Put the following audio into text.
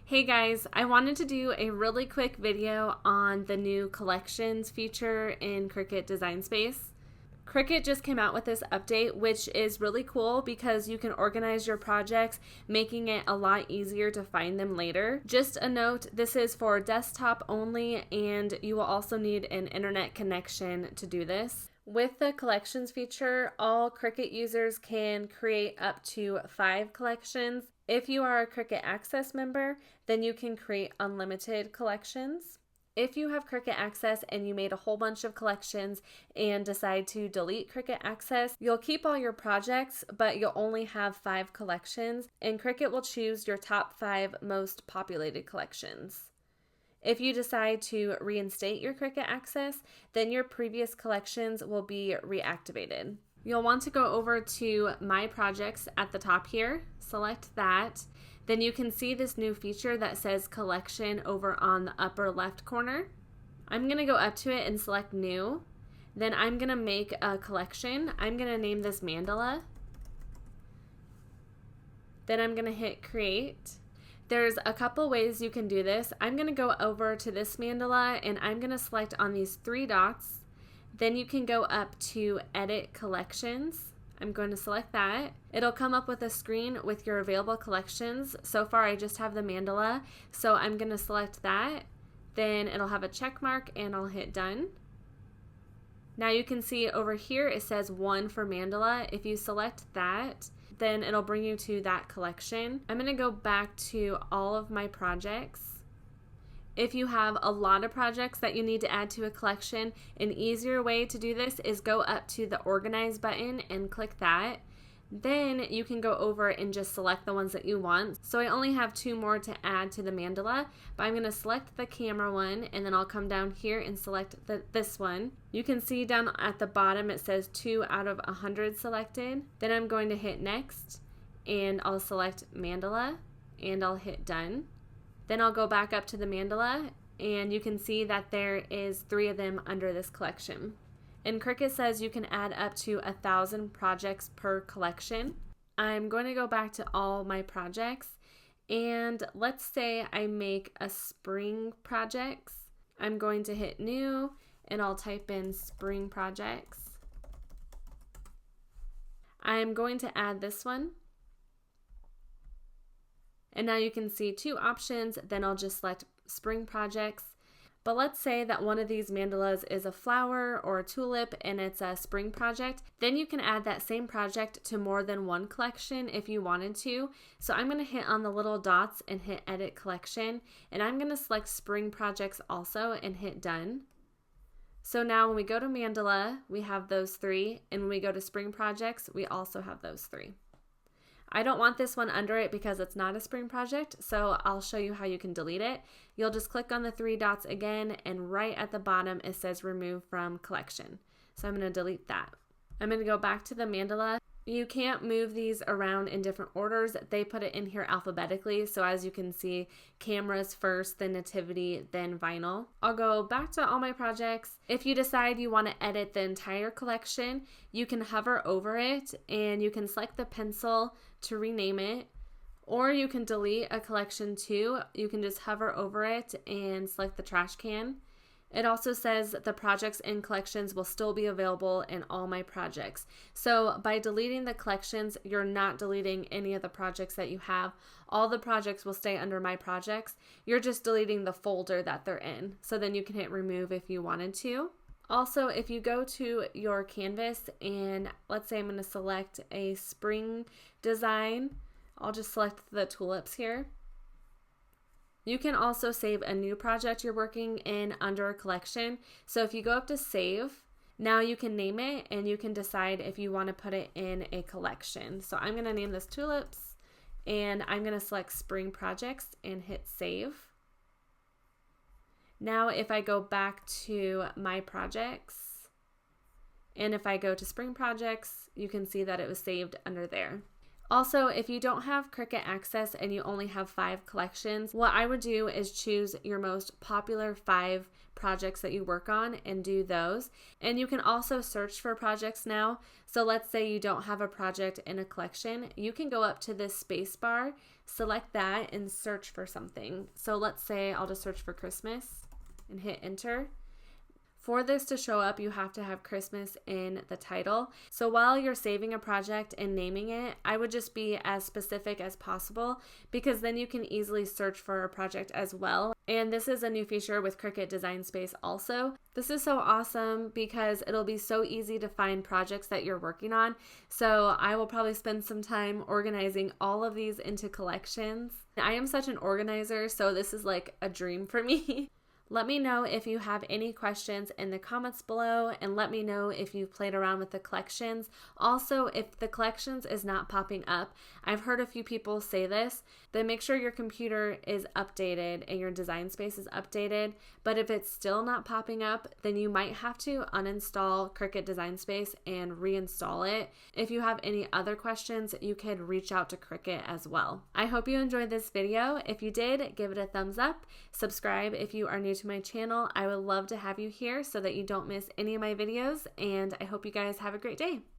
Hey guys, I wanted to do a really quick video on the new collections feature in Cricut Design Space. Cricut just came out with this update, which is really cool because you can organize your projects, making it a lot easier to find them later. Just a note, this is for desktop only, and you will also need an internet connection to do this. With the collections feature, all Cricut users can create up to 5 collections. If you are a Cricut Access member, then you can create unlimited collections. If you have Cricut Access and you made a whole bunch of collections and decide to delete Cricut Access, you'll keep all your projects, but you'll only have 5 collections, and Cricut will choose your top 5 most populated collections. If you decide to reinstate your Cricut Access, then your previous collections will be reactivated. You'll want to go over to My Projects at the top here, select that. Then you can see this new feature that says Collection over on the upper left corner. I'm going to go up to it and select New. Then I'm going to make a collection. I'm going to name this Mandala. Then I'm going to hit Create. There's a couple ways you can do this. I'm going to go over to this mandala and I'm going to select on these 3 dots. Then you can go up to Edit Collections. I'm going to select that. It'll come up with a screen with your available collections. So far I just have the mandala, so I'm going to select that. Then it'll have a check mark and I'll hit Done. Now you can see over here it says 1 for mandala. If you select that, then it'll bring you to that collection. I'm going to go back to all of my projects. If you have a lot of projects that you need to add to a collection, an easier way to do this is go up to the Organize button and click that. Then you can go over and just select the ones that you want. So I only have 2 more to add to the mandala, but I'm going to select the camera one and then I'll come down here and select this one. You can see down at the bottom it says 2 out of 100 selected. Then I'm going to hit Next and I'll select Mandala and I'll hit Done. Then I'll go back up to the mandala and you can see that there is 3 of them under this collection. And Cricut says you can add up to 1,000 projects per collection. I'm going to go back to all my projects, and let's say I make a spring projects. I'm going to hit New and I'll type in spring projects. I'm going to add this one. And now you can see 2 options, then I'll just select spring projects. But let's say that one of these mandalas is a flower or a tulip and it's a spring project. Then you can add that same project to more than 1 collection if you wanted to. So I'm going to hit on the little dots and hit Edit Collection. And I'm going to select spring projects also and hit Done. So now when we go to mandala, we have those 3. And when we go to spring projects, we also have those 3. I don't want this one under it because it's not a spring project, so I'll show you how you can delete it. You'll just click on the 3 dots again, and right at the bottom it says Remove from Collection. So I'm going to delete that. I'm going to go back to the mandala. You can't move these around in different orders. They put it in here alphabetically, so as you can see, cameras first, then nativity, then vinyl. I'll go back to all my projects. If you decide you want to edit the entire collection, you can hover over it and you can select the pencil to rename it, or you can delete a collection too. You can just hover over it and select the trash can. It also says the projects and collections will still be available in all my projects. So by deleting the collections, you're not deleting any of the projects that you have. All the projects will stay under My Projects. You're just deleting the folder that they're in. So then you can hit Remove if you wanted to. Also, if you go to your canvas and let's say I'm going to select a spring design, I'll just select the tulips here. You can also save a new project you're working in under a collection. So if you go up to Save, now you can name it and you can decide if you want to put it in a collection. So I'm going to name this Tulips and I'm going to select Spring Projects and hit Save. Now if I go back to My Projects and if I go to Spring Projects, you can see that it was saved under there. Also, if you don't have Cricut Access and you only have 5 collections, what I would do is choose your most popular 5 projects that you work on and do those. And you can also search for projects now. So let's say you don't have a project in a collection, you can go up to this space bar, select that, and search for something. So let's say I'll just search for Christmas and hit enter. For this to show up, you have to have Christmas in the title. So while you're saving a project and naming it, I would just be as specific as possible, because then you can easily search for a project as well. And this is a new feature with Cricut Design Space also. This is so awesome because it'll be so easy to find projects that you're working on. So I will probably spend some time organizing all of these into collections. I am such an organizer, so this is like a dream for me. Let me know if you have any questions in the comments below, and let me know if you've played around with the collections. Also, if the collections is not popping up, I've heard a few people say this, then make sure your computer is updated and your design space is updated. But if it's still not popping up, then you might have to uninstall Cricut Design Space and reinstall it. If you have any other questions, you could reach out to Cricut as well. I hope you enjoyed this video. If you did, give it a thumbs up. Subscribe if you are new to my channel. I would love to have you here so that you don't miss any of my videos, and I hope you guys have a great day.